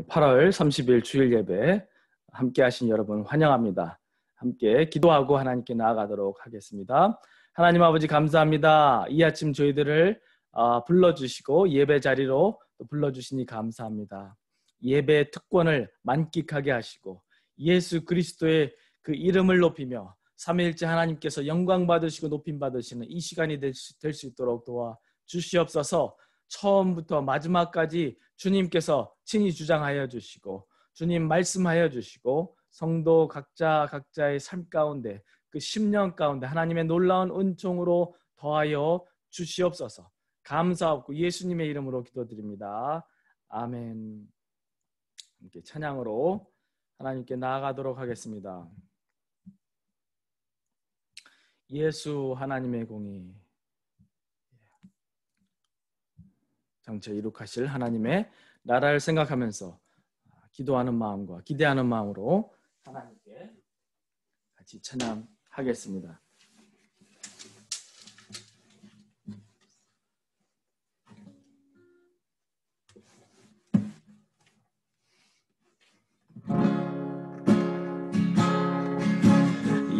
8월 30일 주일 예배 함께 하신 여러분 환영합니다. 함께 기도하고 하나님께 나아가도록 하겠습니다. 하나님 아버지 감사합니다. 이 아침 저희들을 불러주시고 예배 자리로 불러주시니 감사합니다. 예배의 특권을 만끽하게 하시고 예수 그리스도의 그 이름을 높이며 삼위일체 하나님께서 영광 받으시고 높임 받으시는 이 시간이 될 수 있도록 도와주시옵소서. 처음부터 마지막까지 주님께서 친히 주장하여 주시고 주님 말씀하여 주시고 성도 각자의 삶 가운데 그 10년 가운데 하나님의 놀라운 은총으로 더하여 주시옵소서. 감사하고 예수님의 이름으로 기도드립니다. 아멘. 함께 찬양으로 하나님께 나아가도록 하겠습니다. 예수 하나님의 공의 장차 이룩하실 하나님의 나라를 생각하면서 기도하는 마음과 기대하는 마음으로 하나님께 같이 찬양하겠습니다.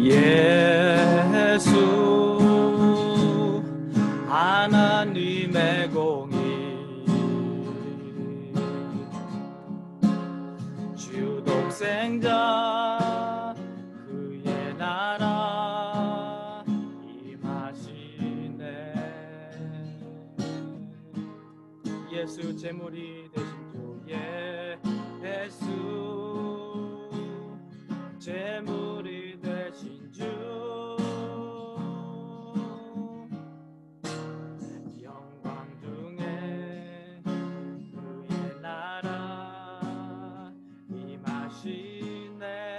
예수 하나님의 공의 주독생자 그의 나라 임하시네. 예수 제물이 되신 주 예수 제물이 되신 주 영광 중에 그의 나라 임하시네.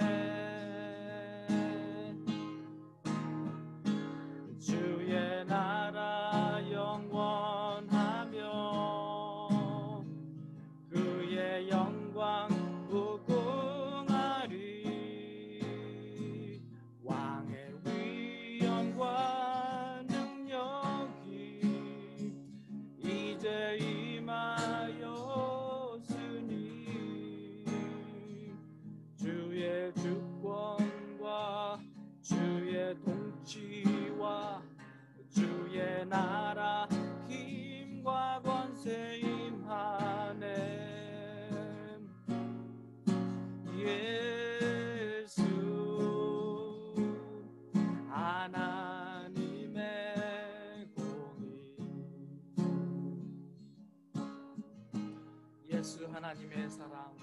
주의 나라 영원하며 그의 영광 무궁하리. 왕의 위엄과 능력이 이제 임하였으니 주의 주권과 주의 통치와 주의 나라 힘과 권세 임하네. 예수 하나님의 공의 예수 하나님의 사랑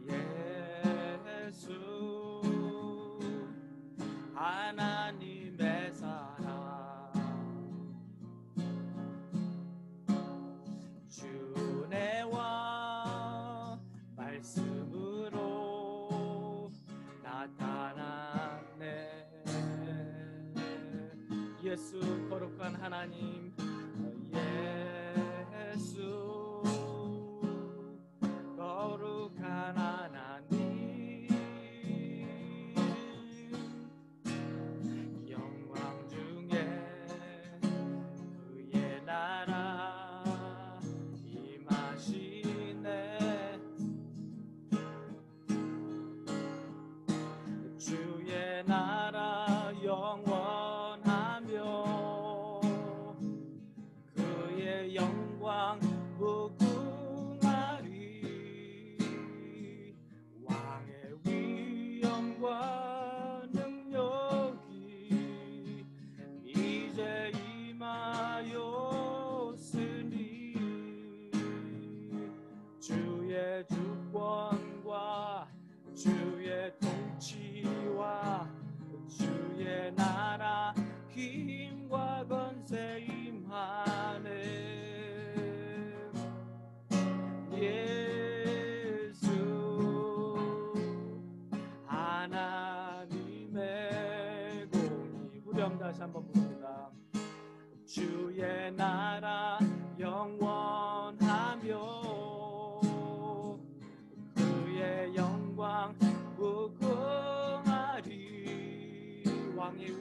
예수 하나님의 사랑 주내와 말씀으로 나타났네. 예수 거룩한 하나님 예수 거룩한 하나님 영광 중에 그의 나라 임하시네. 주의 나라 영원하며 그의 영광 무궁하리. 왕의 위엄과 능력이 이제 임하였으니 주의 주권과 주의 통치와 주의 나라 힘과 권세 임하네. 예수 하나님의 공의 우리 다시 한번 부릅니다. 주의 나라 영원하며 그의 영광 무궁하리. 왕의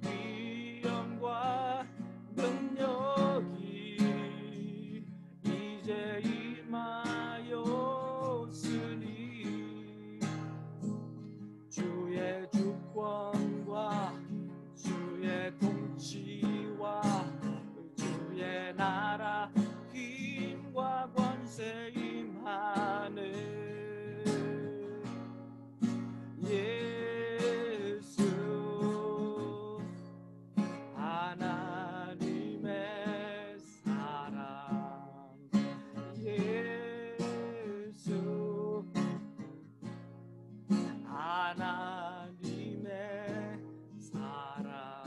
위엄과 능력이 이제 임하였으니 곳에 임하는 예수 하나님의 사랑 예수 하나님의 사랑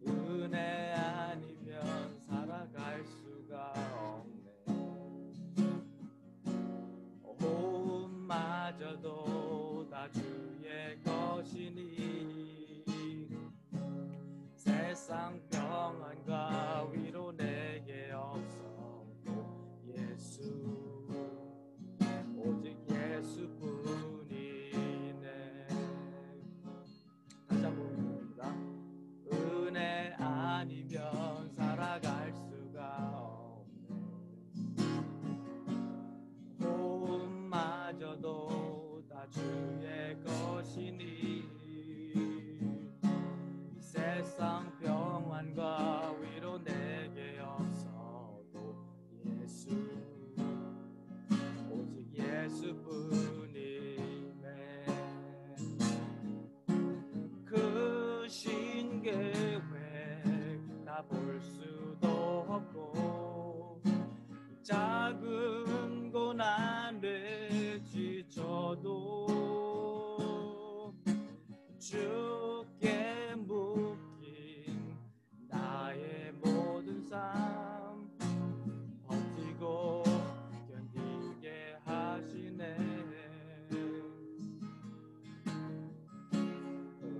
은혜 아니면 살아갈 수가 없네 호흡마저도 다 주의 것이니 세상 평안과 위로 내게 없어도 예수 오직 예수뿐이네 다시 한번 부릅니다 은혜 아니면 살아갈 수가 없네 호흡마저도 다 주의 것이니 세상 평안과 위로 내게 없어도 예수 오직 예수뿐이네 크신 계획 다 볼 수도 없고 작은 고난에 지쳐도 주께 묶인 나의 모든 삶 버티고 견디게 하시네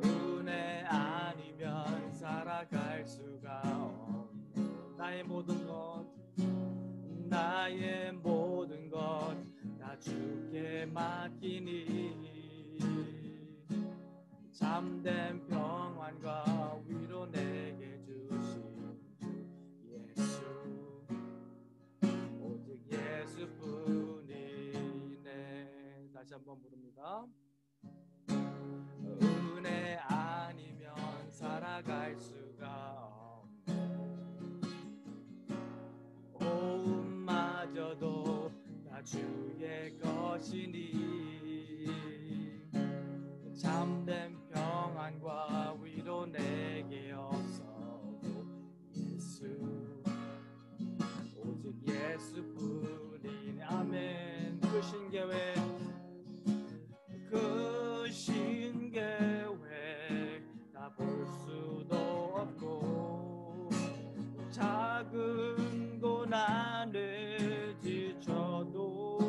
은혜 아니면 살아갈 수가 없네 나의 모든 것 다 주께 맡기니 참된 평안과 위로 내게 주신 주 예수 오직 예수뿐이네 다시 한번 부릅니다 은혜 아니면 살아갈 수가 없네 호흡마저도 다 주의 것이니 참된 평안과 위로 내게 없어도 예수 오직 예수뿐이네 아멘 크신 계획 다 볼 수도 없고 작은 고난에 지쳐도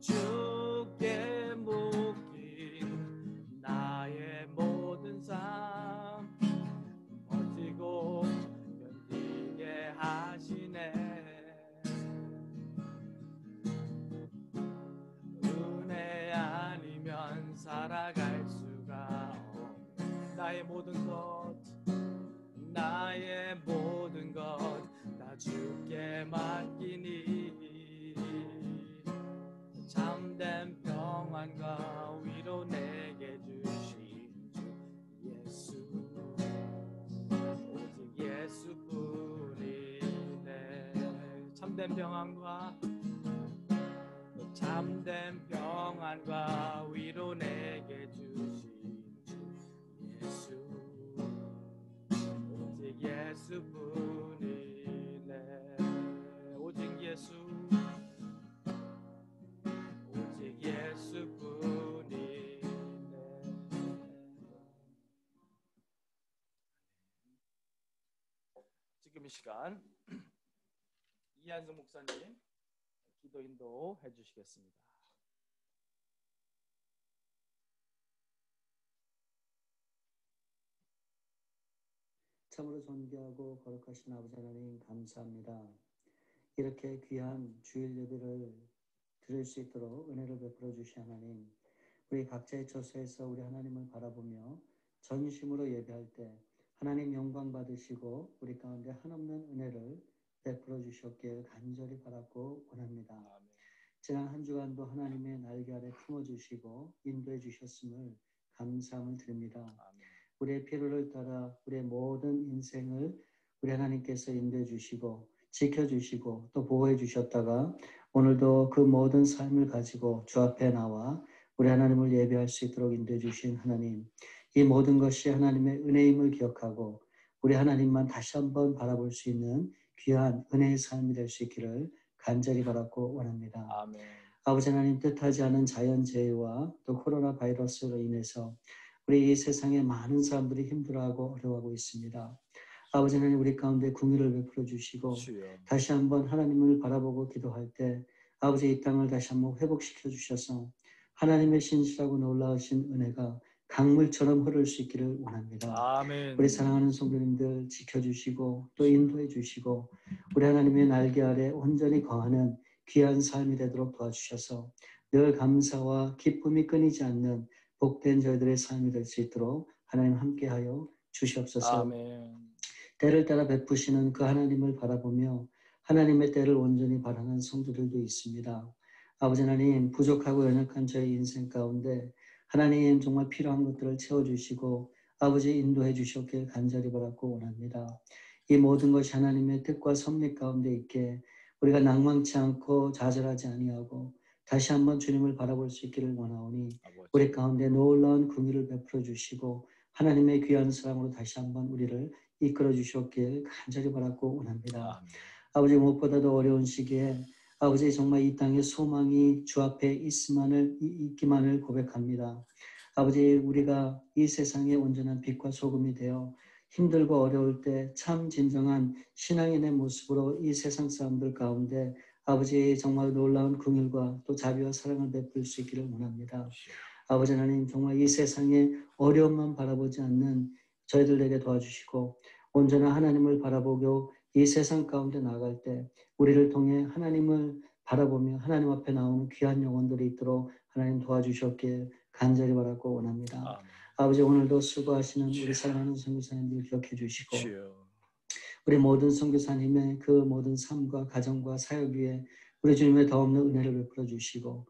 주께 묶인 나의 모든 삶 버티고 견디게 하시네 은혜 아니면 살아갈 수가 없네 나의 모든 것 다 주께 맡기니 참된 평안과 위로 내게 주신 주 예수 오직 예수뿐이네 참된 평안과 위로 내게 주신 주 예수 오직 예수뿐이네 오직 예수뿐이네 지금 이 시간 이한성 목사님 기도 인도해 주시겠습니다. 참으로 존귀하고 거룩하신 아버지 하나님 감사합니다. 이렇게 귀한 주일 예배를 드릴 수 있도록 은혜를 베풀어 주신 하나님 우리 각자의 처소에서 우리 하나님을 바라보며 전심으로 예배할 때 하나님 영광 받으시고 우리 가운데 한없는 은혜를 베풀어 주셨길 간절히 바라고 원합니다. 아멘. 지난 한 주간도 하나님의 날개 아래 품어주시고 인도해 주셨음을 감사함을 드립니다. 아멘. 우리의 필요를 따라 우리의 모든 인생을 우리 하나님께서 인도해 주시고 지켜주시고 또 보호해 주셨다가 오늘도 그 모든 삶을 가지고 주 앞에 나와 우리 하나님을 예배할 수 있도록 인도해 주신 하나님, 이 모든 것이 하나님의 은혜임을 기억하고 우리 하나님만 다시 한번 바라볼 수 있는 귀한 은혜의 삶이 될 수 있기를 간절히 바라고 원합니다. 아멘. 아버지 하나님, 뜻하지 않은 자연재해와 또 코로나 바이러스로 인해서 우리 이 세상에 많은 사람들이 힘들어하고 어려워하고 있습니다. 아버지 하나님, 우리 가운데 긍휼을 베풀어 주시고 주여. 다시 한번 하나님을 바라보고 기도할 때 아버지 이 땅을 다시 한번 회복시켜 주셔서 하나님의 신실하고 놀라우신 은혜가 강물처럼 흐를 수 있기를 원합니다. 아멘. 우리 사랑하는 성도님들 지켜주시고 또 인도해 주시고 우리 하나님의 날개 아래 온전히 거하는 귀한 삶이 되도록 도와주셔서 늘 감사와 기쁨이 끊이지 않는 복된 저희들의 삶이 될 수 있도록 하나님 함께하여 주시옵소서. 아멘. 때를 따라 베푸시는 그 하나님을 바라보며 하나님의 때를 온전히 바라는 성도들도 있습니다. 아버지 하나님, 부족하고 연약한 저희 인생 가운데 하나님 정말 필요한 것들을 채워주시고 아버지 인도해 주셨길 간절히 바라고 원합니다. 이 모든 것이 하나님의 뜻과 섭리 가운데 있게 우리가 낭망치 않고 좌절하지 아니하고 다시 한번 주님을 바라볼 수 있기를 원하오니 우리 가운데 놀라운 긍휼을 베풀어 주시고 하나님의 귀한 사랑으로 다시 한번 우리를 이끌어 주셨길 간절히 바라고 원합니다. 아멘. 아버지, 무엇보다도 어려운 시기에 아버지 정말 이 땅에 소망이 주 앞에 있기만을 고백합니다. 아버지, 우리가 이 세상의 온전한 빛과 소금이 되어 힘들고 어려울 때 참 진정한 신앙인의 모습으로 이 세상 사람들 가운데 아버지 정말 놀라운 긍휼과 또 자비와 사랑을 베풀 수 있기를 원합니다. 아버지 하나님, 정말 이 세상의 어려움만 바라보지 않는 저희들에게 도와주시고 온전한 하나님을 바라보고 이 세상 가운데 나갈 때 우리를 통해 하나님을 바라보며 하나님 앞에 나오는 귀한 영혼들이 있도록 하나님 도와주셨길 간절히 바라고 원합니다. 아버지, 오늘도 수고하시는 우리 사랑하는 선교사님들 기억해 주시고 우리 모든 선교사님의 그 모든 삶과 가정과 사역 위에 우리 주님의 더 없는 은혜를 베풀어 주시고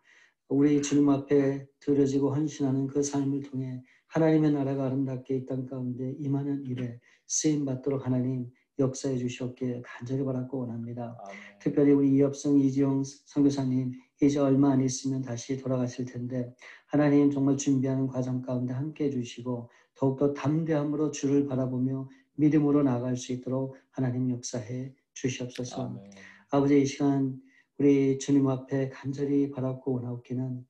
우리 주님 앞에 드려지고 헌신하는 그 삶을 통해 하나님의 나라가 아름답게 이 땅 가운데 임하는 일에 쓰임받도록 하나님 역사해 주셨기에 간절히 바라고 원합니다. 아멘. 특별히 우리 이엽성 이지영 선교사님 이제 얼마 안 있으면 다시 돌아가실 텐데 하나님 정말 준비하는 과정 가운데 함께해 주시고 더욱더 담대함으로 주를 바라보며 믿음으로 나아갈 수 있도록 하나님 역사해 주시옵소서. 아멘. 아버지, 이 시간 우리 주님 앞에 간절히 바라고 원하옵기는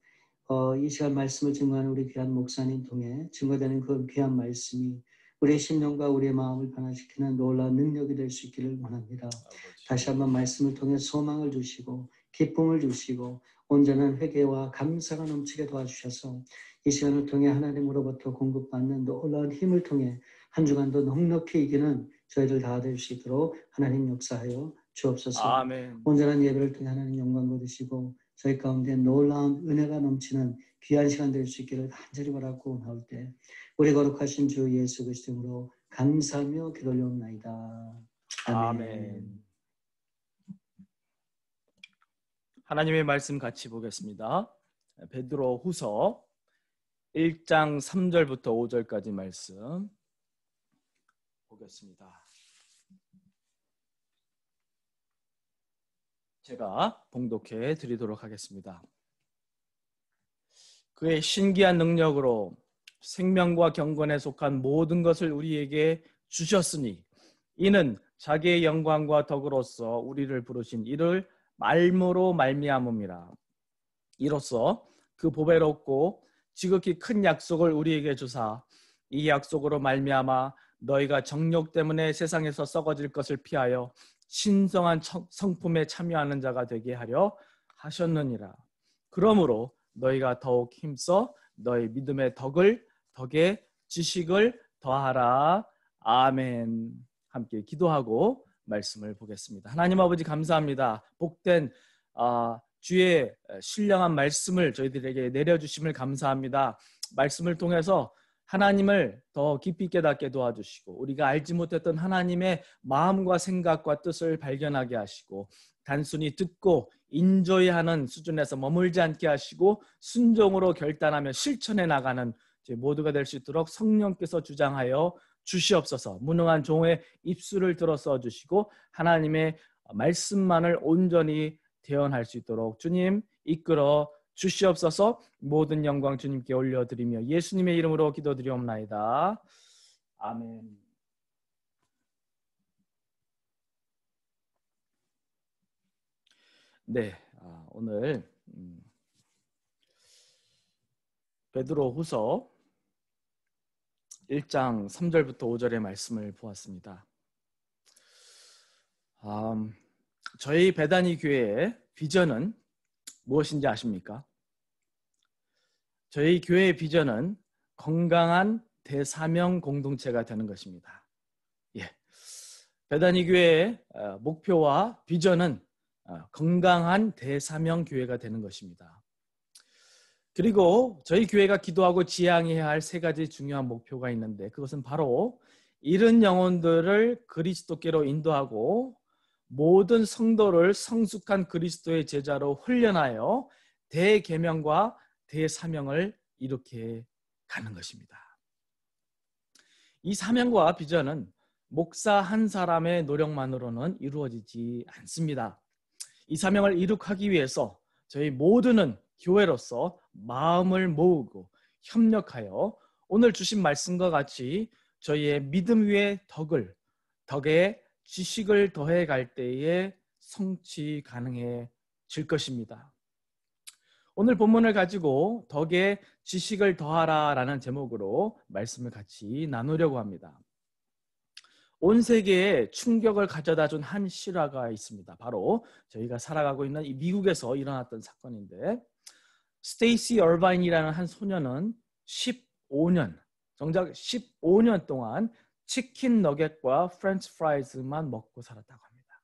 이 시간 말씀을 증거하는 우리 귀한 목사님 통해 증거되는 그 귀한 말씀이 우리의 심령과 우리의 마음을 변화시키는 놀라운 능력이 될 수 있기를 원합니다. 아버지. 다시 한번 말씀을 통해 소망을 주시고 기쁨을 주시고 온전한 회개와 감사가 넘치게 도와주셔서 이 시간을 통해 하나님으로부터 공급받는 놀라운 힘을 통해 한 주간도 넉넉히 이기는 저희들 다 될 수 있도록 하나님 역사하여 주옵소서. 아멘. 온전한 예배를 통해 하나님 영광 거두시고 저희 가운데 놀라운 은혜가 넘치는 귀한 시간 될 수 있기를 간절히 바라고 나올 때 우리 거룩하신 주 예수 그리스도로 감사하며 기도 올려옵나이다. 아멘. 하나님의 말씀 같이 보겠습니다. 베드로 후서 1장 3절부터 5절까지 말씀 보겠습니다. 제가 봉독해 드리도록 하겠습니다. 그의 신기한 능력으로 생명과 경건에 속한 모든 것을 우리에게 주셨으니 이는 자기의 영광과 덕으로서 우리를 부르신 이를 말모로 말미암음이라. 이로써 그 보배롭고 지극히 큰 약속을 우리에게 주사 이 약속으로 말미암아 너희가 정욕 때문에 세상에서 썩어질 것을 피하여 신성한 성품에 참여하는 자가 되게 하려 하셨느니라. 그러므로 너희가 더욱 힘써 너희 믿음의 덕에 지식을 더하라. 아멘. 함께 기도하고 말씀을 보겠습니다. 하나님 아버지 감사합니다. 복된 주의 신령한 말씀을 저희들에게 내려주심을 감사합니다. 말씀을 통해서 하나님을 더 깊이 깨닫게 도와주시고 우리가 알지 못했던 하나님의 마음과 생각과 뜻을 발견하게 하시고 단순히 듣고 인조이하는 수준에서 머물지 않게 하시고 순종으로 결단하며 실천해 나가는 저희 모두가 될 수 있도록 성령께서 주장하여 주시옵소서. 무능한 종의 입술을 들어 써주시고 하나님의 말씀만을 온전히 대언할 수 있도록 주님 이끌어 주시옵소서. 모든 영광 주님께 올려드리며 예수님의 이름으로 기도드리옵나이다. 아멘. 네, 오늘 베드로후서 1장 3절부터 5절의 말씀을 보았습니다. 저희 베다니 교회의 비전은 무엇인지 아십니까? 저희 교회의 비전은 건강한 대사명 공동체가 되는 것입니다. 예, 베다니 교회의 목표와 비전은 건강한 대사명 교회가 되는 것입니다. 그리고 저희 교회가 기도하고 지향해야 할 세 가지 중요한 목표가 있는데 그것은 바로 잃은 영혼들을 그리스도께로 인도하고 모든 성도를 성숙한 그리스도의 제자로 훈련하여 대계명과 대사명을 이룩해 가는 것입니다. 이 사명과 비전은 목사 한 사람의 노력만으로는 이루어지지 않습니다. 이 사명을 이룩하기 위해서 저희 모두는 교회로서 마음을 모으고 협력하여 오늘 주신 말씀과 같이 저희의 믿음 위에 덕에 지식을 더해 갈 때에 성취 가능해질 것입니다. 오늘 본문을 가지고 덕에 지식을 더하라 라는 제목으로 말씀을 같이 나누려고 합니다. 온 세계에 충격을 가져다 준 한 실화가 있습니다. 바로 저희가 살아가고 있는 이 미국에서 일어났던 사건인데 스테이시 얼바인이라는 한 소녀는 15년, 정작 15년 동안 치킨 너겟과 프렌치 프라이즈만 먹고 살았다고 합니다.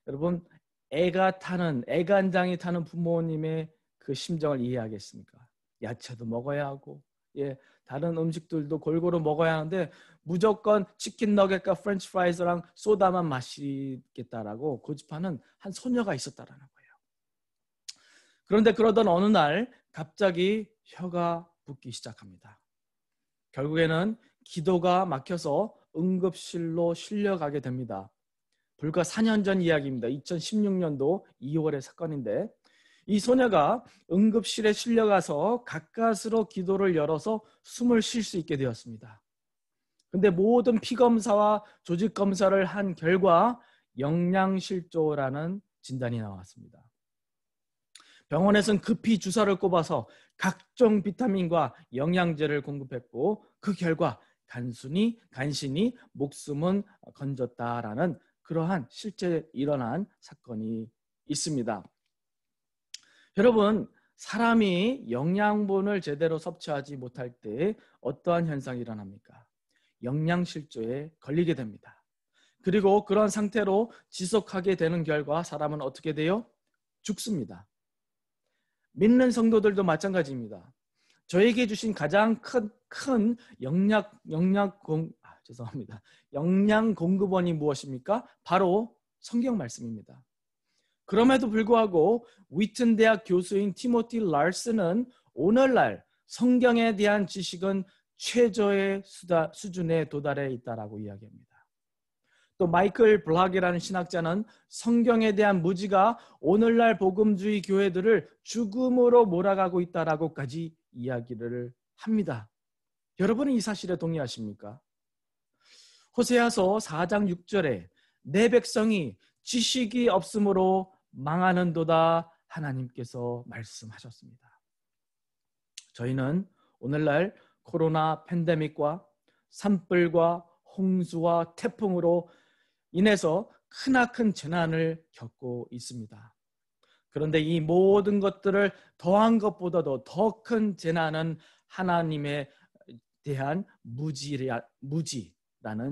여러분, 애간장이 타는 부모님의 그 심정을 이해하겠습니까? 야채도 먹어야 하고 다른 음식들도 골고루 먹어야 하는데 무조건 치킨 너겟과 프렌치 프라이즈랑 소다만 마시겠다라고 고집하는 한 소녀가 있었다라는 거예요. 그런데 그러던 어느 날 갑자기 혀가 붓기 시작합니다. 결국에는 기도가 막혀서 응급실로 실려가게 됩니다. 불과 4년 전 이야기입니다. 2016년도 2월의 사건인데 이 소녀가 응급실에 실려가서 가까스로 기도를 열어서 숨을 쉴 수 있게 되었습니다. 그런데 모든 피검사와 조직검사를 한 결과 영양실조라는 진단이 나왔습니다. 병원에서는 급히 주사를 꼽아서 각종 비타민과 영양제를 공급했고 그 결과 간신히 목숨은 건졌다라는 그러한 실제 일어난 사건이 있습니다. 여러분, 사람이 영양분을 제대로 섭취하지 못할 때 어떠한 현상이 일어납니까? 영양실조에 걸리게 됩니다. 그리고 그런 상태로 지속하게 되는 결과 사람은 어떻게 돼요? 죽습니다. 믿는 성도들도 마찬가지입니다. 저에게 주신 가장 큰 영양 공급원이 무엇입니까? 바로 성경 말씀입니다. 그럼에도 불구하고 위튼 대학 교수인 티모티 랄슨은 오늘날 성경에 대한 지식은 최저의 수준에 도달해 있다라고 이야기합니다. 또 마이클 블락이라는 신학자는 성경에 대한 무지가 오늘날 복음주의 교회들을 죽음으로 몰아가고 있다라고까지 이야기를 합니다. 여러분은 이 사실에 동의하십니까? 호세아서 4장 6절에 내 백성이 지식이 없으므로 망하는도다 하나님께서 말씀하셨습니다. 저희는 오늘날 코로나 팬데믹과 산불과 홍수와 태풍으로 인해서 크나큰 재난을 겪고 있습니다. 그런데 이 모든 것들을 더한 것보다도 더 큰 재난은 하나님에 대한 무지라는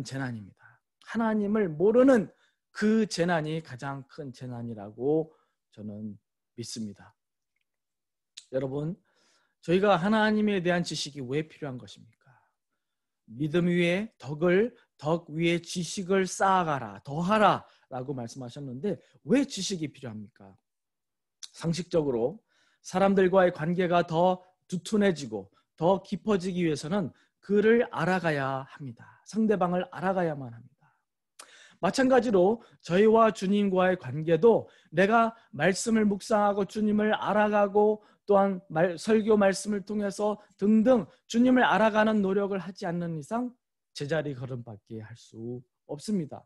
재난입니다. 하나님을 모르는 그 재난이 가장 큰 재난이라고 저는 믿습니다. 여러분, 저희가 하나님에 대한 지식이 왜 필요한 것입니까? 믿음 위에 덕 위에 지식을 쌓아가라, 더하라 라고 말씀하셨는데 왜 지식이 필요합니까? 상식적으로 사람들과의 관계가 더 두툼해지고 더 깊어지기 위해서는 그를 알아가야 합니다. 상대방을 알아가야만 합니다. 마찬가지로 저희와 주님과의 관계도 내가 말씀을 묵상하고 주님을 알아가고 또한 설교 말씀을 통해서 등등 주님을 알아가는 노력을 하지 않는 이상 제자리 걸음밖에 할 수 없습니다.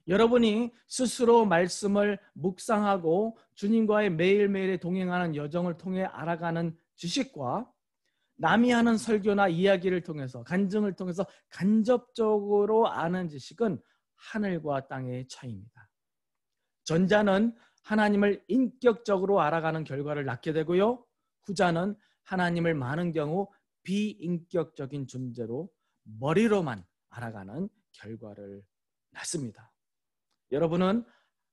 여러분이 스스로 말씀을 묵상하고 주님과의 매일매일의 동행하는 여정을 통해 알아가는 지식과 남이 하는 설교나 이야기를 통해서 간증을 통해서 간접적으로 아는 지식은 하늘과 땅의 차이입니다. 전자는 하나님을 인격적으로 알아가는 결과를 낳게 되고요. 후자는 하나님을 많은 경우 비인격적인 존재로 머리로만 알아가는 결과를 낳습니다. 여러분은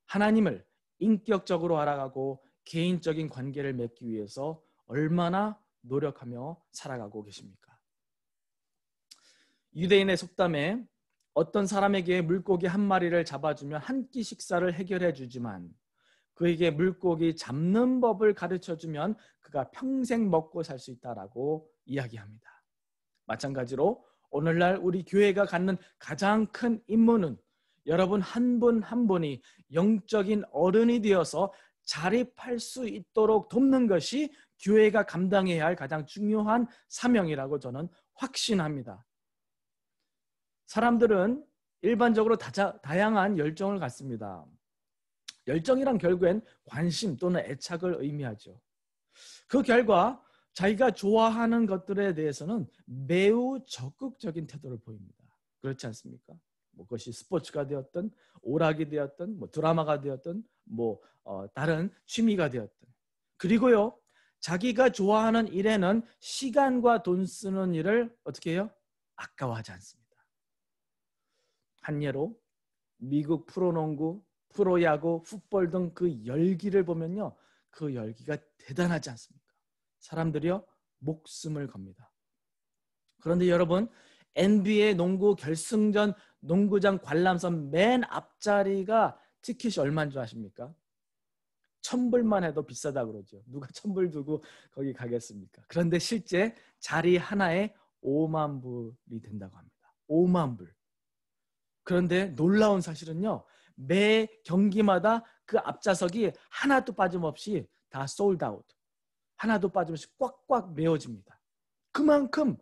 하나님을 인격적으로 알아가고 개인적인 관계를 맺기 위해서 얼마나 노력하며 살아가고 계십니까? 유대인의 속담에 어떤 사람에게 물고기 한 마리를 잡아주면 한 끼 식사를 해결해 주지만 그에게 물고기 잡는 법을 가르쳐주면 그가 평생 먹고 살 수 있다라고 이야기합니다. 마찬가지로 오늘날 우리 교회가 갖는 가장 큰 임무는 여러분 한 분 한 분이 영적인 어른이 되어서 자립할 수 있도록 돕는 것이 교회가 감당해야 할 가장 중요한 사명이라고 저는 확신합니다. 사람들은 일반적으로 다양한 열정을 갖습니다. 열정이란 결국엔 관심 또는 애착을 의미하죠. 그 결과 자기가 좋아하는 것들에 대해서는 매우 적극적인 태도를 보입니다. 그렇지 않습니까? 그것이 스포츠가 되었든 오락이 되었든 드라마가 되었든 다른 취미가 되었든 그리고요 자기가 좋아하는 일에는 시간과 돈 쓰는 일을 어떻게 해요? 아까워하지 않습니다. 한 예로 미국 프로농구, 프로야구, 풋볼 등 그 열기를 보면요. 그 열기가 대단하지 않습니까? 사람들이요. 목숨을 겁니다. 그런데 여러분 NBA 농구 결승전 농구장 관람선 맨 앞자리가 티켓이 얼마인 줄 아십니까? 1,000불만 해도 비싸다 그러죠. 누가 1,000불 두고 거기 가겠습니까? 그런데 실제 자리 하나에 5만 불이 된다고 합니다. 5만 불. 그런데 놀라운 사실은요. 매 경기마다 그 앞좌석이 하나도 빠짐없이 다 솔드아웃. 하나도 빠짐없이 꽉꽉 메워집니다. 그만큼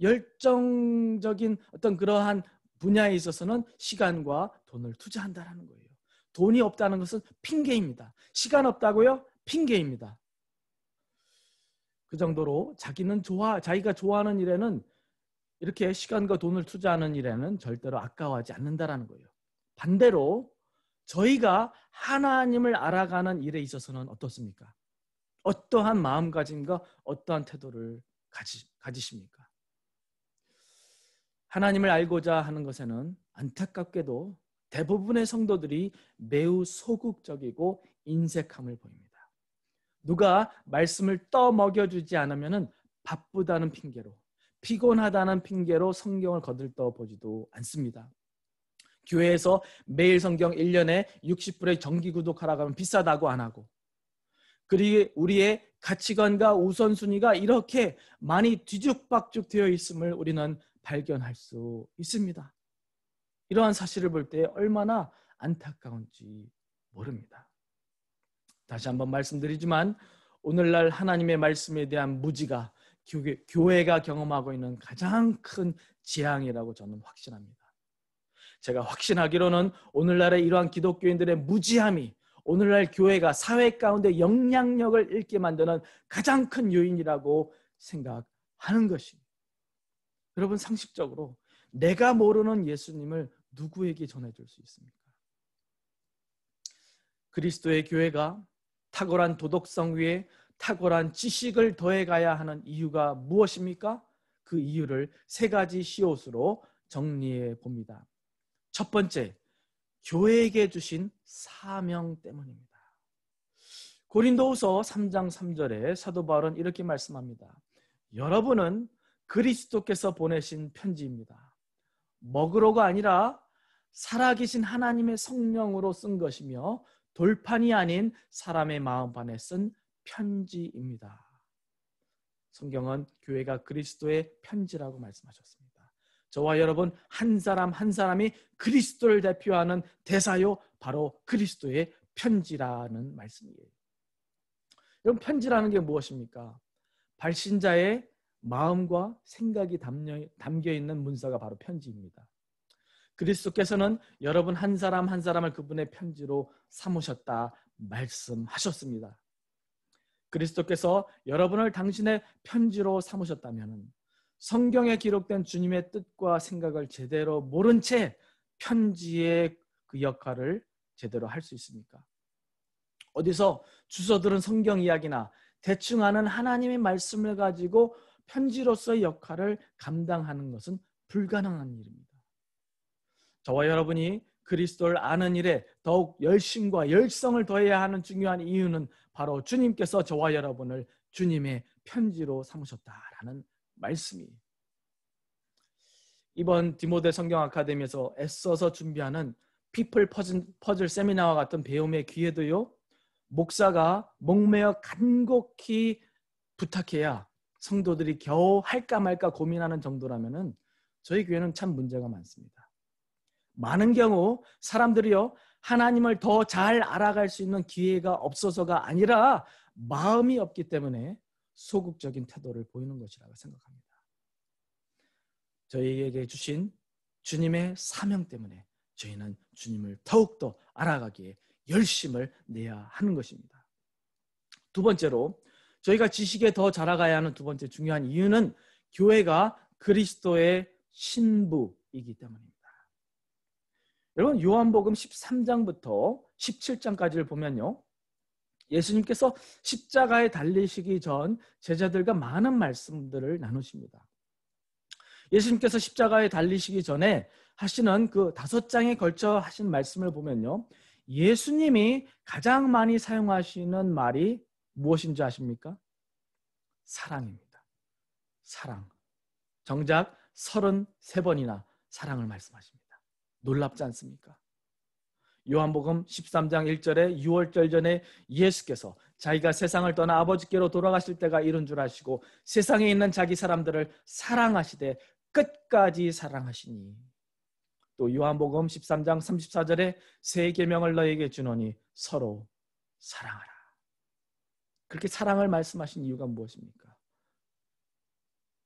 열정적인 어떤 그러한 분야에 있어서는 시간과 돈을 투자한다는 거예요. 돈이 없다는 것은 핑계입니다. 시간 없다고요? 핑계입니다. 그 정도로 자기가 좋아하는 일에는 이렇게 시간과 돈을 투자하는 일에는 절대로 아까워하지 않는다는 거예요. 반대로 저희가 하나님을 알아가는 일에 있어서는 어떻습니까? 어떠한 마음가짐과 어떠한 태도를 가지십니까? 하나님을 알고자 하는 것에는 안타깝게도 대부분의 성도들이 매우 소극적이고 인색함을 보입니다. 누가 말씀을 떠먹여주지 않으면 바쁘다는 핑계로 피곤하다는 핑계로 성경을 거들떠 보지도 않습니다. 교회에서 매일 성경 1년에 60불에 정기 구독하라고 하면 비싸다고 안 하고 그리고 우리의 가치관과 우선순위가 이렇게 많이 뒤죽박죽 되어 있음을 우리는 발견할 수 있습니다. 이러한 사실을 볼 때 얼마나 안타까운지 모릅니다. 다시 한번 말씀드리지만 오늘날 하나님의 말씀에 대한 무지가 교회가 경험하고 있는 가장 큰 재앙이라고 저는 확신합니다. 제가 확신하기로는 오늘날의 이러한 기독교인들의 무지함이 오늘날 교회가 사회 가운데 영향력을 잃게 만드는 가장 큰 요인이라고 생각하는 것입니다. 여러분 상식적으로 내가 모르는 예수님을 누구에게 전해줄 수 있습니까? 그리스도의 교회가 탁월한 도덕성 위에 탁월한 지식을 더해가야 하는 이유가 무엇입니까? 그 이유를 3가지 시옷으로 정리해 봅니다. 첫 번째, 교회에게 주신 사명 때문입니다. 고린도후서 3장 3절에 사도 바울은 이렇게 말씀합니다. 여러분은 그리스도께서 보내신 편지입니다. 먹으로가 아니라 살아계신 하나님의 성령으로 쓴 것이며 돌판이 아닌 사람의 마음판에 쓴 편지입니다. 성경은 교회가 그리스도의 편지라고 말씀하셨습니다. 저와 여러분 한 사람 한 사람이 그리스도를 대표하는 대사요 바로 그리스도의 편지라는 말씀이에요. 여러분 편지라는 게 무엇입니까? 발신자의 마음과 생각이 담겨 있는 문서가 바로 편지입니다. 그리스도께서는 여러분 한 사람 한 사람을 그분의 편지로 삼으셨다 말씀하셨습니다. 그리스도께서 여러분을 당신의 편지로 삼으셨다면 성경에 기록된 주님의 뜻과 생각을 제대로 모른 채 편지의 그 역할을 제대로 할 수 있습니까? 어디서 주워 들은 성경 이야기나 대충 아는 하나님의 말씀을 가지고 편지로서의 역할을 감당하는 것은 불가능한 일입니다. 저와 여러분이 그리스도를 아는 일에 더욱 열심과 열성을 더해야 하는 중요한 이유는 바로 주님께서 저와 여러분을 주님의 편지로 삼으셨다라는 말씀이에요. 이번 디모데 성경 아카데미에서 애써서 준비하는 피플 퍼즐 세미나와 같은 배움의 기회도요, 목사가 목매어 간곡히 부탁해야 성도들이 겨우 할까 말까 고민하는 정도라면은 저희 교회는 참 문제가 많습니다. 많은 경우 사람들이요 하나님을 더 잘 알아갈 수 있는 기회가 없어서가 아니라 마음이 없기 때문에 소극적인 태도를 보이는 것이라고 생각합니다. 저희에게 주신 주님의 사명 때문에 저희는 주님을 더욱더 알아가기에 열심을 내야 하는 것입니다. 두 번째로 저희가 지식에 더 자라가야 하는 두 번째 중요한 이유는 교회가 그리스도의 신부이기 때문입니다. 여러분 요한복음 13장부터 17장까지를 보면요, 예수님께서 십자가에 달리시기 전 제자들과 많은 말씀들을 나누십니다. 예수님께서 십자가에 달리시기 전에 하시는 그 5장에 걸쳐 하신 말씀을 보면요, 예수님이 가장 많이 사용하시는 말이 무엇인지 아십니까? 사랑입니다. 사랑. 정작 33번이나 사랑을 말씀하십니다. 놀랍지 않습니까? 요한복음 13장 1절에 유월절 전에 예수께서 자기가 세상을 떠나 아버지께로 돌아가실 때가 이른 줄 아시고 세상에 있는 자기 사람들을 사랑하시되 끝까지 사랑하시니, 또 요한복음 13장 34절에 새 계명을 너에게 주노니 서로 사랑하라. 그렇게 사랑을 말씀하신 이유가 무엇입니까?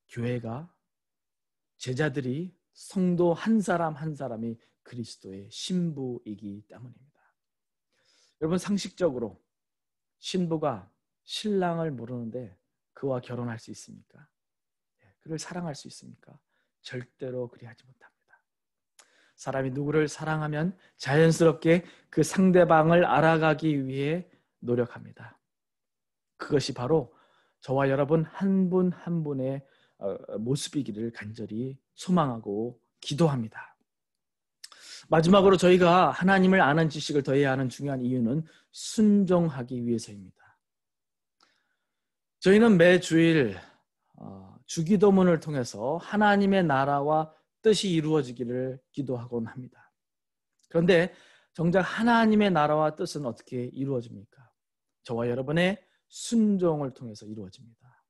교회가, 제자들이, 성도 한 사람 한 사람이 그리스도의 신부이기 때문입니다. 여러분 상식적으로 신부가 신랑을 모르는데 그와 결혼할 수 있습니까? 그를 사랑할 수 있습니까? 절대로 그리하지 못합니다. 사람이 누구를 사랑하면 자연스럽게 그 상대방을 알아가기 위해 노력합니다. 그것이 바로 저와 여러분 한 분 한 분의 모습이기를 간절히 소망하고 기도합니다. 마지막으로 저희가 하나님을 아는 지식을 더해야 하는 중요한 이유는 순종하기 위해서입니다. 저희는 매주일 주기도문을 통해서 하나님의 나라와 뜻이 이루어지기를 기도하곤 합니다. 그런데 정작 하나님의 나라와 뜻은 어떻게 이루어집니까? 저와 여러분의 순종을 통해서 이루어집니다.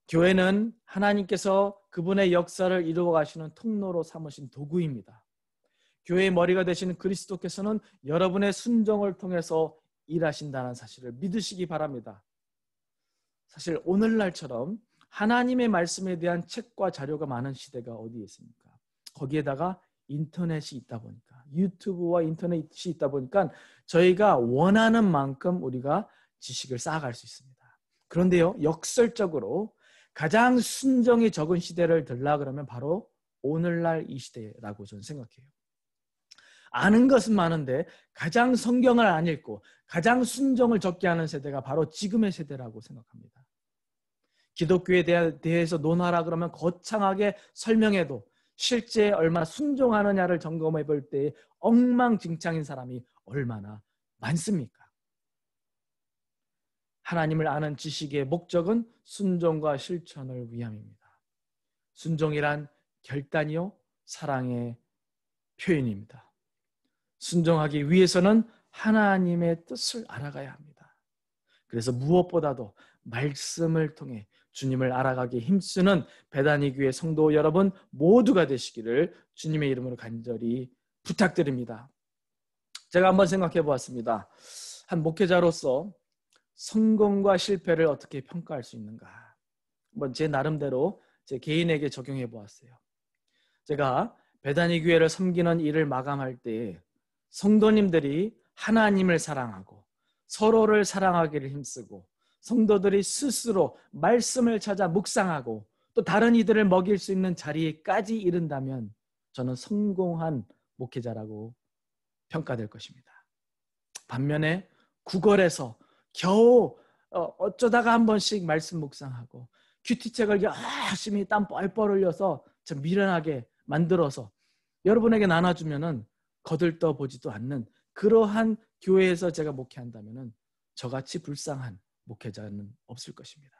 교회는 하나님께서 그분의 역사를 이루어 가시는 통로로 삼으신 도구입니다. 교회의 머리가 되시는 그리스도께서는 여러분의 순종을 통해서 일하신다는 사실을 믿으시기 바랍니다. 사실 오늘날처럼 하나님의 말씀에 대한 책과 자료가 많은 시대가 어디에 있습니까? 거기에다가 인터넷이 있다 보니까, 유튜브와 인터넷이 있다 보니까 저희가 원하는 만큼 우리가 지식을 쌓아갈 수 있습니다. 그런데요, 역설적으로 가장 순종이 적은 시대를 들라 그러면 바로 오늘날 이 시대라고 저는 생각해요. 아는 것은 많은데 가장 성경을 안 읽고 가장 순종을 적게 하는 세대가 바로 지금의 세대라고 생각합니다. 기독교에 대해서 논하라 그러면 거창하게 설명해도 실제 얼마나 순종하느냐를 점검해 볼 때 엉망진창인 사람이 얼마나 많습니까? 하나님을 아는 지식의 목적은 순종과 실천을 위함입니다. 순종이란 결단이요 사랑의 표현입니다. 순종하기 위해서는 하나님의 뜻을 알아가야 합니다. 그래서 무엇보다도 말씀을 통해 주님을 알아가기 힘쓰는 베다니 교회 성도 여러분 모두가 되시기를 주님의 이름으로 간절히 부탁드립니다. 제가 한번 생각해 보았습니다. 한 목회자로서 성공과 실패를 어떻게 평가할 수 있는가? 한번 제 나름대로 제 개인에게 적용해 보았어요. 제가 베다니 교회를 섬기는 일을 마감할 때 성도님들이 하나님을 사랑하고 서로를 사랑하기를 힘쓰고 성도들이 스스로 말씀을 찾아 묵상하고 또 다른 이들을 먹일 수 있는 자리에까지 이른다면 저는 성공한 목회자라고 평가될 것입니다. 반면에 구걸에서 겨우 어쩌다가 한 번씩 말씀 묵상하고 큐티책을 열심히 땀 뻘뻘 흘려서 참 미련하게 만들어서 여러분에게 나눠주면은 거들떠 보지도 않는 그러한 교회에서 제가 목회한다면은 저같이 불쌍한 목회자는 없을 것입니다.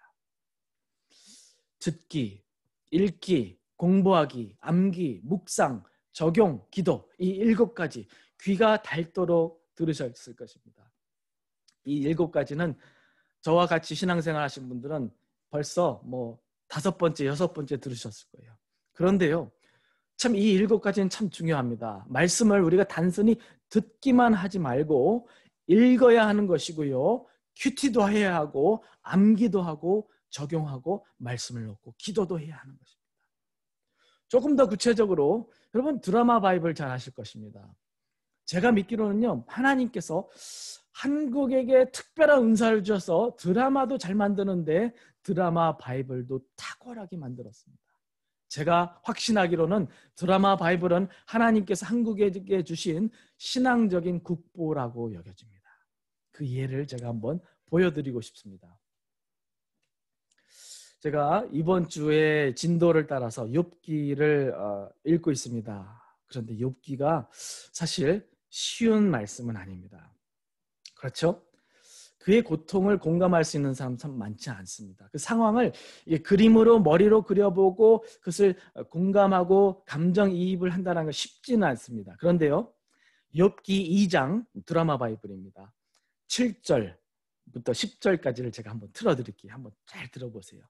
듣기, 읽기, 공부하기, 암기, 묵상, 적용, 기도 이 7가지 귀가 닳도록 들으셨을 것입니다. 이 7가지는 저와 같이 신앙생활 하신 분들은 벌써 5번째, 6번째 들으셨을 거예요. 그런데요, 참 이 7가지는 참 중요합니다. 말씀을 우리가 단순히 듣기만 하지 말고 읽어야 하는 것이고요. 큐티도 해야 하고 암기도 하고 적용하고 말씀을 넣고 기도도 해야 하는 것입니다. 조금 더 구체적으로 여러분 드라마 바이블 잘 아실 것입니다. 제가 믿기로는요, 하나님께서 한국에게 특별한 은사를 주셔서 드라마도 잘 만드는데 드라마 바이블도 탁월하게 만들었습니다. 제가 확신하기로는 드라마 바이블은 하나님께서 한국에게 주신 신앙적인 국보라고 여겨집니다. 그 예를 제가 한번 보여드리고 싶습니다. 제가 이번 주에 진도를 따라서 욥기를 읽고 있습니다. 그런데 욥기가 사실 쉬운 말씀은 아닙니다. 그렇죠? 그의 고통을 공감할 수 있는 사람 참 많지 않습니다. 그 상황을 그림으로 머리로 그려보고 그것을 공감하고 감정이입을 한다는 건 쉽지는 않습니다. 그런데요, 욥기 2장 드라마 바이블입니다. 7절부터 10절까지를 제가 한번 틀어드릴게요. 한번 잘 들어보세요.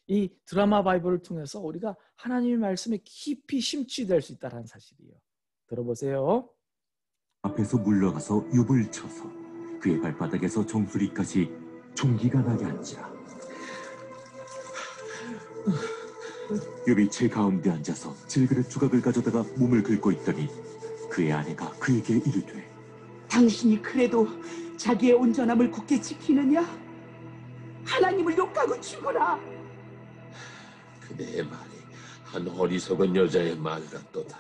이 드라마 바이블을 통해서 우리가 하나님의 말씀에 깊이 심취될 수 있다는 사실이에요. 들어보세요. 앞에서 물러가서 욥을 쳐서 그의 발바닥에서 정수리까지 종기가 나게 한지라. 욥이 제 가운데 앉아서 질그릇 조각을 가져다가 몸을 긁고 있더니 그의 아내가 그에게 이르되, 당신이 그래도 자기의 온전함을 굳게 지키느냐? 하나님을 욕하고 죽어라. 그대의 말이 한 어리석은 여자의 말 같도다.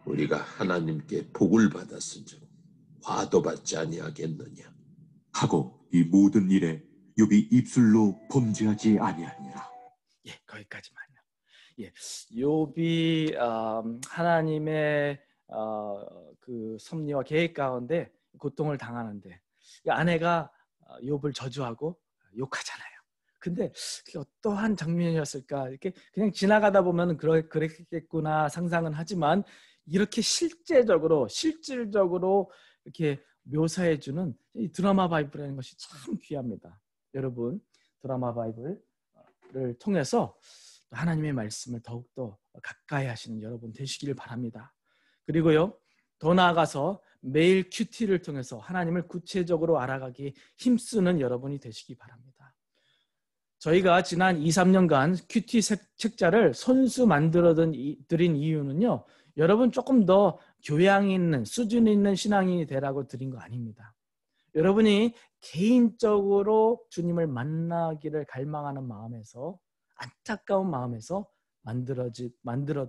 우리가 하나님께 복을 받았은즉 화도 받지 아니하겠느냐 하고 이 모든 일에 욥이 입술로 범죄하지 아니하니라. 예, 거기까지만요. 예, 욥이 하나님의 그 섭리와 계획 가운데 고통을 당하는데 아내가 욥을 저주하고 욕하잖아요. 근데 그게 어떠한 장면이었을까? 이렇게 그냥 지나가다 보면 그랬겠구나 상상은 하지만 이렇게 실질적으로 이렇게 묘사해주는 이 드라마 바이블이라는 것이 참 귀합니다. 여러분 드라마 바이블을 통해서 하나님의 말씀을 더욱더 가까이 하시는 여러분 되시기를 바랍니다. 그리고요, 더 나아가서 매일 큐티를 통해서 하나님을 구체적으로 알아가기 힘쓰는 여러분이 되시기 바랍니다. 저희가 지난 2-3년간 큐티 책자를 손수 만들어 드린 이유는요, 여러분 조금 더 교양 있는 수준 있는 신앙인이 되라고 드린 거 아닙니다. 여러분이 개인적으로 주님을 만나기를 갈망하는 마음에서, 안타까운 마음에서 만들어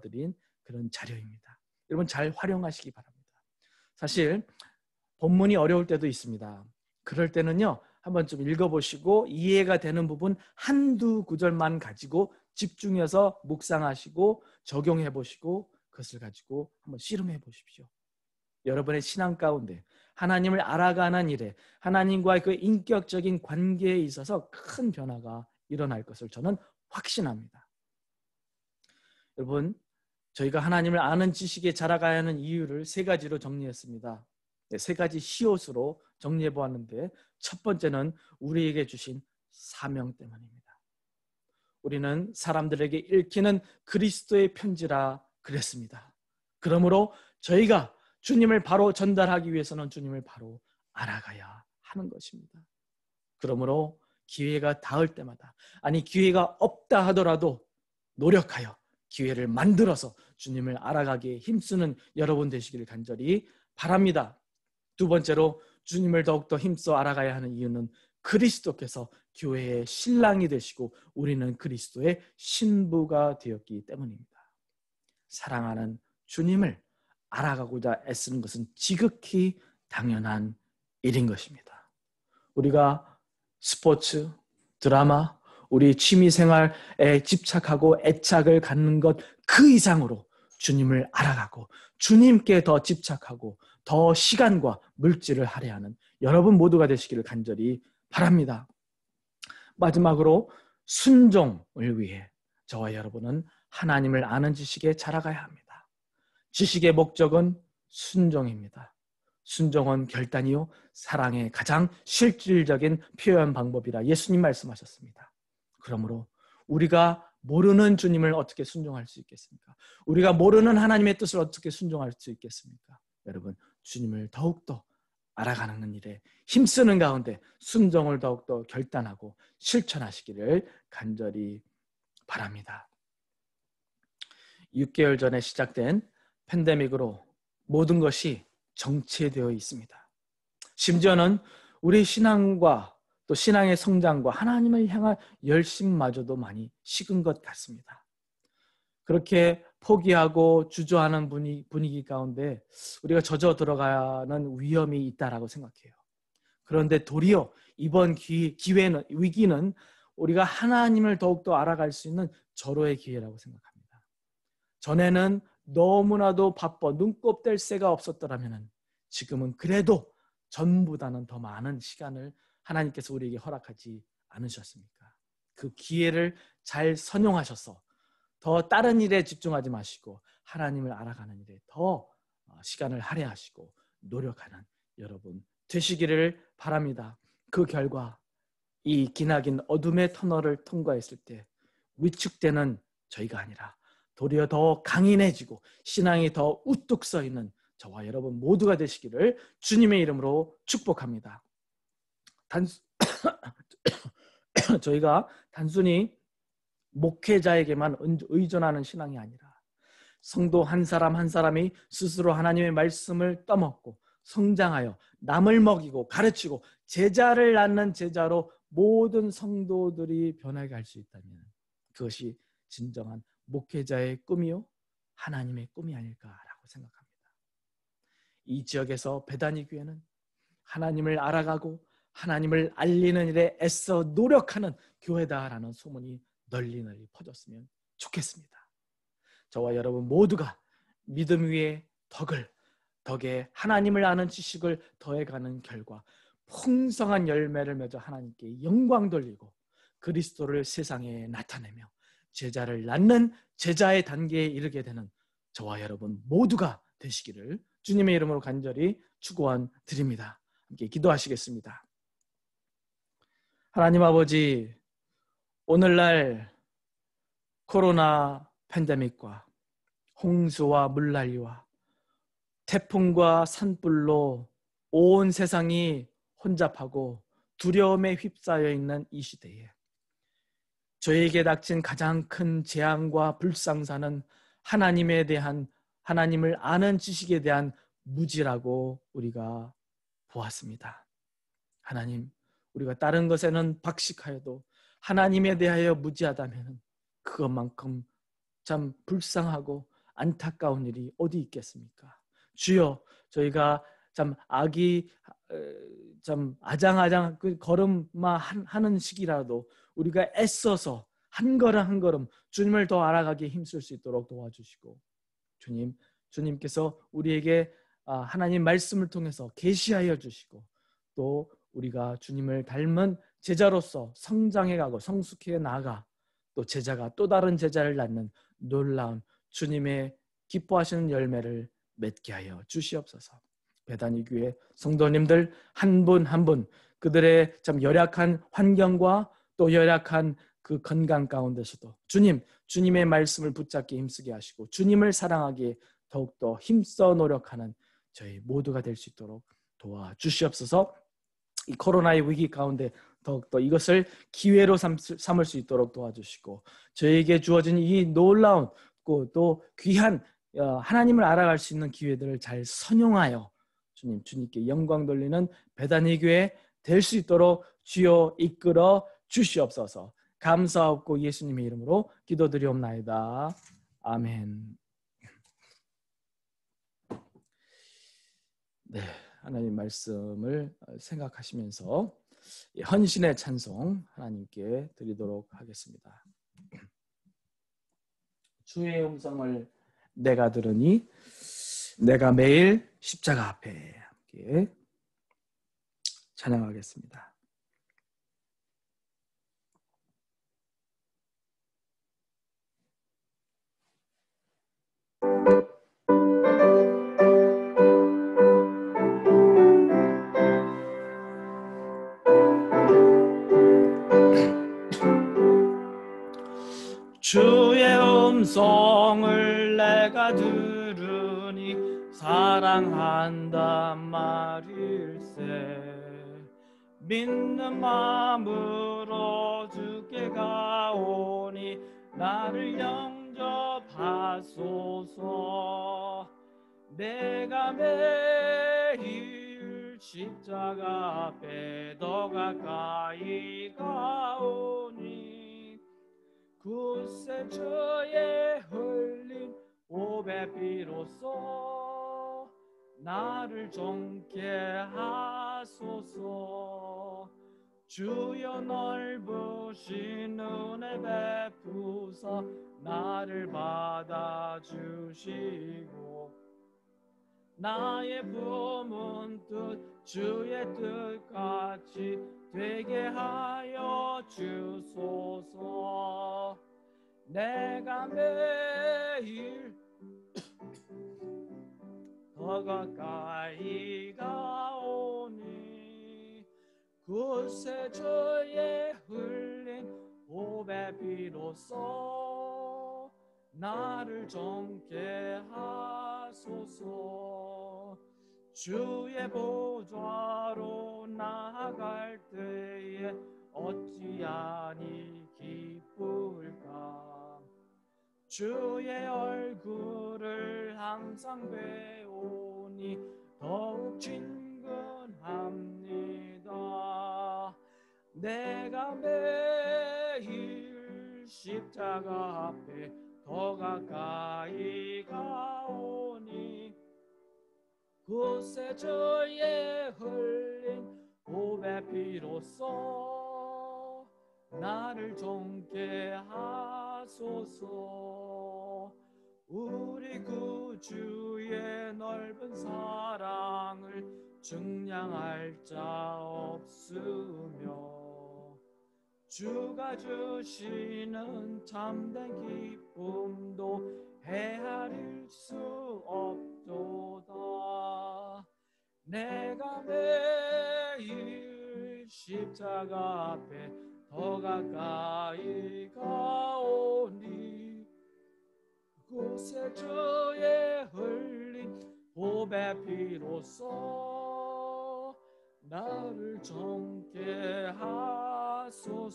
드린 그런 자료입니다. 여러분 잘 활용하시기 바랍니다. 사실 본문이 어려울 때도 있습니다. 그럴 때는요, 한번 좀 읽어보시고 이해가 되는 부분 한두 구절만 가지고 집중해서 묵상하시고 적용해 보시고 그것을 가지고 한번 실험해 보십시오. 여러분의 신앙 가운데 하나님을 알아가는 일에 하나님과의 그 인격적인 관계에 있어서 큰 변화가 일어날 것을 저는 확신합니다. 여러분, 저희가 하나님을 아는 지식에 자라가야 하는 이유를 3가지로 정리했습니다. 3가지 시옷으로 정리해 보았는데 첫 번째는 우리에게 주신 사명 때문입니다. 우리는 사람들에게 읽히는 그리스도의 편지라 그랬습니다. 그러므로 저희가 주님을 바로 전달하기 위해서는 주님을 바로 알아가야 하는 것입니다. 그러므로 기회가 닿을 때마다, 아니 기회가 없다 하더라도 노력하여 기회를 만들어서 주님을 알아가기에 힘쓰는 여러분 되시기를 간절히 바랍니다. 두 번째로 주님을 더욱더 힘써 알아가야 하는 이유는 그리스도께서 교회의 신랑이 되시고 우리는 그리스도의 신부가 되었기 때문입니다. 사랑하는 주님을 알아가고자 애쓰는 것은 지극히 당연한 일인 것입니다. 우리가 스포츠, 드라마, 우리 취미생활에 집착하고 애착을 갖는 것 그 이상으로 주님을 알아가고 주님께 더 집착하고 더 시간과 물질을 할애하는 여러분 모두가 되시기를 간절히 바랍니다. 마지막으로 순종을 위해 저와 여러분은 하나님을 아는 지식에 자라가야 합니다. 지식의 목적은 순종입니다. 순종은 결단이요 사랑의 가장 실질적인 표현 방법이라 예수님 말씀하셨습니다. 그러므로 우리가 모르는 주님을 어떻게 순종할 수 있겠습니까? 우리가 모르는 하나님의 뜻을 어떻게 순종할 수 있겠습니까? 여러분, 주님을 더욱더 알아가는 일에 힘쓰는 가운데 순종을 더욱더 결단하고 실천하시기를 간절히 바랍니다. 6개월 전에 시작된 팬데믹으로 모든 것이 정체되어 있습니다. 심지어는 우리 신앙과 또 신앙의 성장과 하나님을 향한 열심마저도 많이 식은 것 같습니다. 그렇게 포기하고 주저하는 분위기 가운데 우리가 젖어 들어가는 위험이 있다라고 생각해요. 그런데 도리어 이번 기회는, 위기는 우리가 하나님을 더욱더 알아갈 수 있는 절호의 기회라고 생각합니다. 전에는 너무나도 바빠 눈곱될 새가 없었더라면 지금은 그래도 전보다는 더 많은 시간을 하나님께서 우리에게 허락하지 않으셨습니까? 그 기회를 잘 선용하셔서 더 다른 일에 집중하지 마시고 하나님을 알아가는 일에 더 시간을 할애하시고 노력하는 여러분 되시기를 바랍니다. 그 결과 이 기나긴 어둠의 터널을 통과했을 때 위축되는 저희가 아니라 도리어 더 강인해지고 신앙이 더 우뚝 서 있는 저와 여러분 모두가 되시기를 주님의 이름으로 축복합니다. 저희가 단순히 목회자에게만 의존하는 신앙이 아니라 성도 한 사람 한 사람이 스스로 하나님의 말씀을 떠먹고 성장하여 남을 먹이고 가르치고 제자를 낳는 제자로 모든 성도들이 변해갈 수 있다면 그것이 진정한 목회자의 꿈이요 하나님의 꿈이 아닐까라고 생각합니다. 이 지역에서 베다니 교회는 하나님을 알아가고 하나님을 알리는 일에 애써 노력하는 교회다라는 소문이 널리 퍼졌으면 좋겠습니다. 저와 여러분 모두가 믿음 위에 덕에 하나님을 아는 지식을 더해가는 결과 풍성한 열매를 맺어 하나님께 영광 돌리고 그리스도를 세상에 나타내며 제자를 낳는 제자의 단계에 이르게 되는 저와 여러분 모두가 되시기를 주님의 이름으로 간절히 축원드립니다. 함께 기도하시겠습니다. 하나님 아버지, 오늘날 코로나 팬데믹과 홍수와 물난리와 태풍과 산불로 온 세상이 혼잡하고 두려움에 휩싸여 있는 이 시대에 저에게 닥친 가장 큰 재앙과 불상사는 하나님을 아는 지식에 대한 무지라고 우리가 보았습니다. 하나님, 우리가 다른 것에는 박식하여도 하나님에 대하여 무지하다면 그것만큼 참 불쌍하고 안타까운 일이 어디 있겠습니까? 주여, 저희가 참 아장아장 그 걸음만 하는 시기라도 우리가 애써서 한 걸음 한 걸음 주님을 더 알아가기에 힘쓸 수 있도록 도와주시고 주님께서 우리에게 하나님 말씀을 통해서 계시하여 주시고 또 우리가 주님을 닮은 제자로서 성장해가고 성숙해 나아가 또 제자가 또 다른 제자를 낳는 놀라운 주님의 기뻐하시는 열매를 맺게 하여 주시옵소서. 베다니 교회 성도님들 한 분 한 분 그들의 참 열악한 환경과 또 열악한 그 건강 가운데서도 주님의 말씀을 붙잡게 힘쓰게 하시고 주님을 사랑하기에 더욱더 힘써 노력하는 저희 모두가 될 수 있도록 도와주시옵소서. 이 코로나의 위기 가운데 더욱더 이것을 기회로 삼을 수 있도록 도와주시고 저에게 주어진 이 놀라운 또 귀한 하나님을 알아갈 수 있는 기회들을 잘 선용하여 주님께 영광 돌리는 베다니 교회 될 수 있도록 주여 이끌어 주시옵소서. 감사하고 예수님의 이름으로 기도드리옵나이다. 아멘. 네, 하나님 말씀을 생각하시면서 헌신의 찬송 하나님께 드리도록 하겠습니다. 주의 음성을 내가 들으니 내가 매일 십자가 앞에 함께 찬양하겠습니다. 주의 음성을 내가 들으니 사랑한단 말일세. 믿는 마음으로 주께 가오니 나를 영접하소서. 내가 매일 십자가 앞에 더 가까이 가오니 굳세 주의 흘린 보배 피로써 나를 정케 하소서. 주여 넓으신 은혜 베푸사 나를 받아주시고 나의 품은 뜻 주의 뜻같이 되게 하여 주소서. 내가 매일 더 가까이 가오니 굳세 주의 흘린 보배 피로써 나를 정케 하소서. 주의 보좌로 나아갈 때에 어찌하니 기쁠까. 주의 얼굴을 항상 배우니 더욱 친근합니다. 내가 매일 십자가 앞에 더 가까이 가오니 굳세 주의 흘린 보배 피로써 나를 정케 하소서. 우리 구주의 넓은 사랑을 증량할 자 없으며 주가 주시는 참된 기쁨도 헤아릴 수 없도다. 내가 매일 십자가 앞에 더 가까이 가오니 굳세 주의 흘린 보배 피로써 나를 정케 하소서.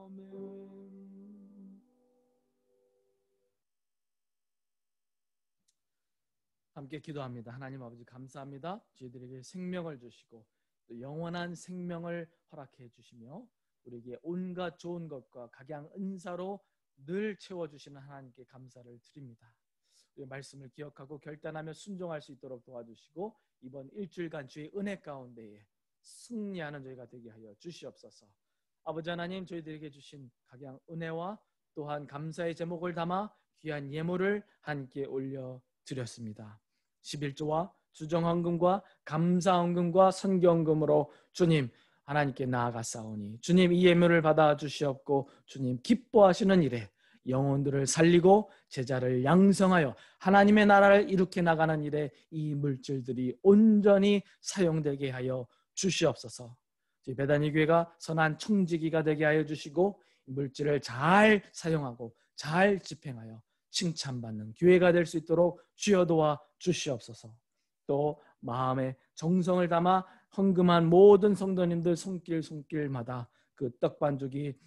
아멘. 함께 기도합니다. 하나님 아버지 감사합니다. 저희들에게 생명을 주시고 또 영원한 생명을 허락해 주시며 우리에게 온갖 좋은 것과 각양 은사로 늘 채워주시는 하나님께 감사를 드립니다. 우리의 말씀을 기억하고 결단하며 순종할 수 있도록 도와주시고 이번 일주일간 주의 은혜 가운데에 승리하는 저희가 되게 하여 주시옵소서. 아버지 하나님, 저희들에게 주신 각양 은혜와 또한 감사의 제목을 담아 귀한 예물을 함께 올려드렸습니다. 11조와 주정헌금과 감사헌금과 선경금으로 주님 하나님께 나아가사오니 주님 이 예물을 받아 주시옵고 주님 기뻐하시는 일에 영혼들을 살리고 제자를 양성하여 하나님의 나라를 이룩해 나가는 일에 이 물질들이 온전히 사용되게 하여 주시옵소서. 베다니 교회가 선한 청지기가 되게 하여 주시고 물질을 잘 사용하고 잘 집행하여 칭찬받는 교회가 될 수 있도록 주여 도와 주시옵소서. 또 마음에 정성을 담아 헌금한 모든 성도님들 손길마다 그 떡반죽이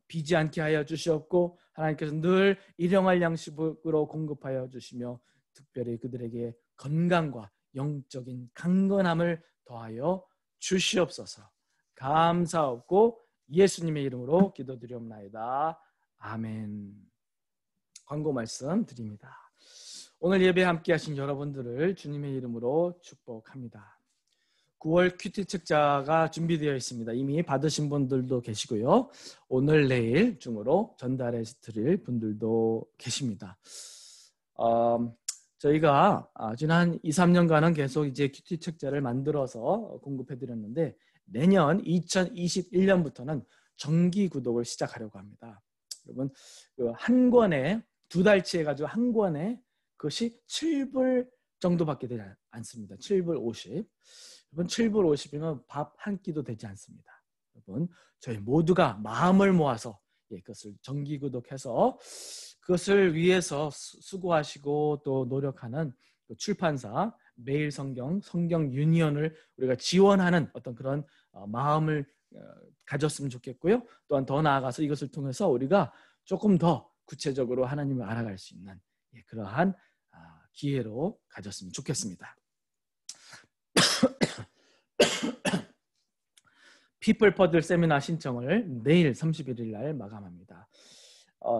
비지 않게 하여 주시옵고 하나님께서 늘 일용할 양식으로 공급하여 주시며 특별히 그들에게 건강과 영적인 강건함을 더하여 주시옵소서. 감사하고 예수님의 이름으로 기도드리옵나이다. 아멘. 광고 말씀 드립니다. 오늘 예배 함께 하신 여러분들을 주님의 이름으로 축복합니다. 9월 큐티 책자가 준비되어 있습니다. 이미 받으신 분들도 계시고요. 오늘 내일 중으로 전달해 드릴 분들도 계십니다. 저희가 지난 2, 3년간은 계속 이제 큐티 책자를 만들어서 공급해 드렸는데 내년 2021년부터는 정기 구독을 시작하려고 합니다. 여러분 한 권에 2달치 해가지고 한 권에 그것이 7불 정도밖에 되지 않습니다. 7불 50. 여러분 7불 50이면 밥 한 끼도 되지 않습니다. 여러분 저희 모두가 마음을 모아서 그것을 정기 구독해서 그것을 위해서 수고하시고 또 노력하는 출판사 매일 성경 유니온을 우리가 지원하는 어떤 그런 마음을 가졌으면 좋겠고요. 또한 더 나아가서 이것을 통해서 우리가 조금 더 구체적으로 하나님을 알아갈 수 있는 그러한 기회로 가졌으면 좋겠습니다. 피플 퍼즐 세미나 신청을 내일 31일 날 마감합니다.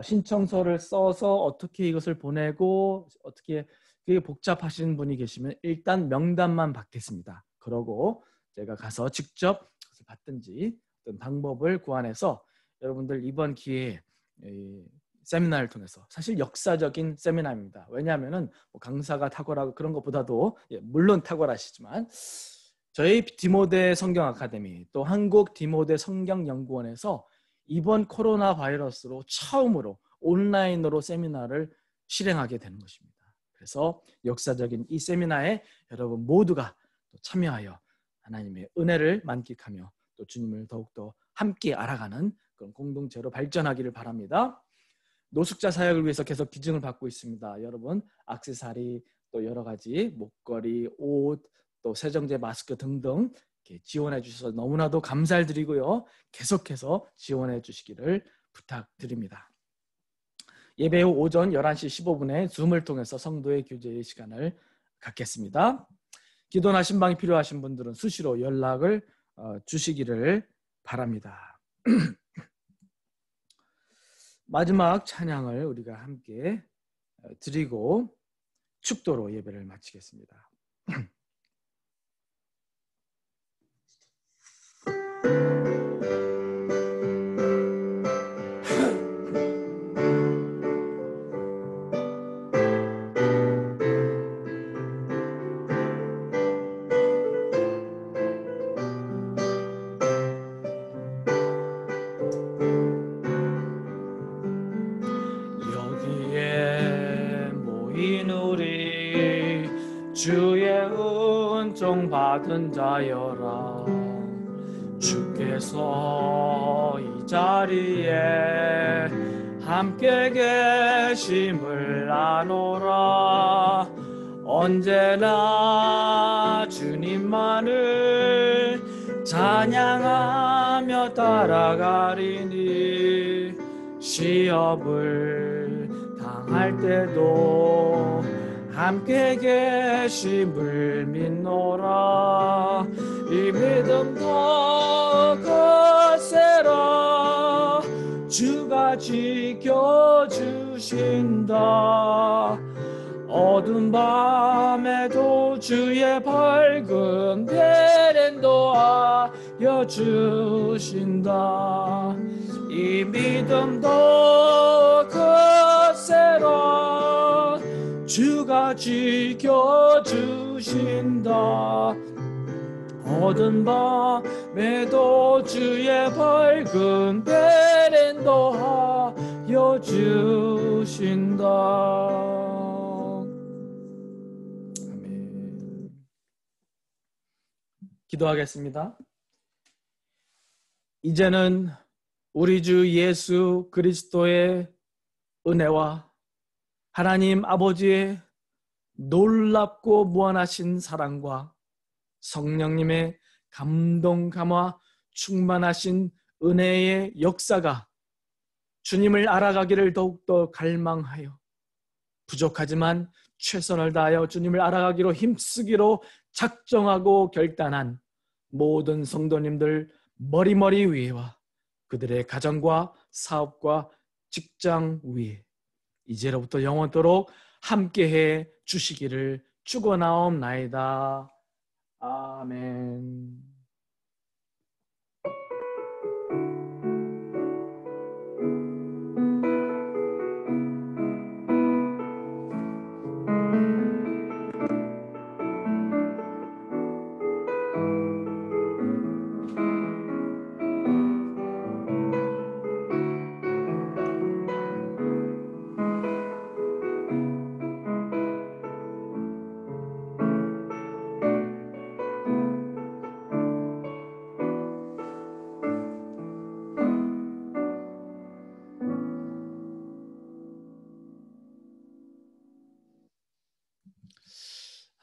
신청서를 써서 어떻게 이것을 보내고 어떻게 그게 복잡하신 분이 계시면 일단 명단만 받겠습니다. 그러고 제가 가서 직접 그것을 받든지 어떤 방법을 구안해서 여러분들 이번 기회에 세미나를 통해서 사실 역사적인 세미나입니다. 왜냐하면은 강사가 탁월하고 그런 것보다도 물론 탁월하시지만 저희 디모데 성경 아카데미 또 한국 디모데 성경연구원에서 이번 코로나 바이러스로 처음으로 온라인으로 세미나를 실행하게 되는 것입니다. 그래서 역사적인 이 세미나에 여러분 모두가 또 참여하여 하나님의 은혜를 만끽하며 또 주님을 더욱더 함께 알아가는 그런 공동체로 발전하기를 바랍니다. 노숙자 사역을 위해서 계속 기증을 받고 있습니다. 여러분 액세서리 또 여러 가지 목걸이, 옷, 또 세정제, 마스크 등등 이렇게 지원해 주셔서 너무나도 감사를 드리고요. 계속해서 지원해 주시기를 부탁드립니다. 예배 후 오전 11시 15분에 줌을 통해서 성도의 교제의 시간을 갖겠습니다. 기도나 신방이 필요하신 분들은 수시로 연락을 주시기를 바랍니다. 마지막 찬양을 우리가 함께 드리고 축도로 예배를 마치겠습니다. 여기에 모인 우리 주의 은총 받은 자여라. 주께서 이 자리에 함께 계심을 아노라. 언제나 주님만을 찬양하며 따라가리니 시험을 당할 때도 함께 계심을 믿노라. 이 믿음도 거세라. 주가 지켜주신다. 어두운 밤에도 주의 밝은 별 인도하여 주신다. 이 믿음도 거세라. 주가 지켜주신다. 어두운 밤에도 주의 밝은 별 인도하여 주신다. 기도하겠습니다. 이제는 우리 주 예수 그리스도의 은혜와 하나님 아버지의 놀랍고 무한하신 사랑과 성령님의 감동 감화 충만하신 은혜의 역사가 주님을 알아가기를 더욱더 갈망하여 부족하지만 최선을 다하여 주님을 알아가기로 힘쓰기로 작정하고 결단한 모든 성도님들 머리머리 위에와 그들의 가정과 사업과 직장 위에 이제로부터 영원토록 함께해 주시기를 축원하옵나이다. 아멘.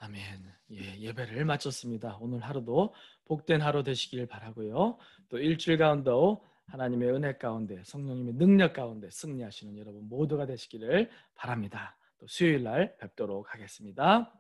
아멘. 예배를 마쳤습니다. 오늘 하루도 복된 하루 되시길 바라고요. 또 일주일 가운데도 하나님의 은혜 가운데 성령님의 능력 가운데 승리하시는 여러분 모두가 되시기를 바랍니다. 또 수요일 날 뵙도록 하겠습니다.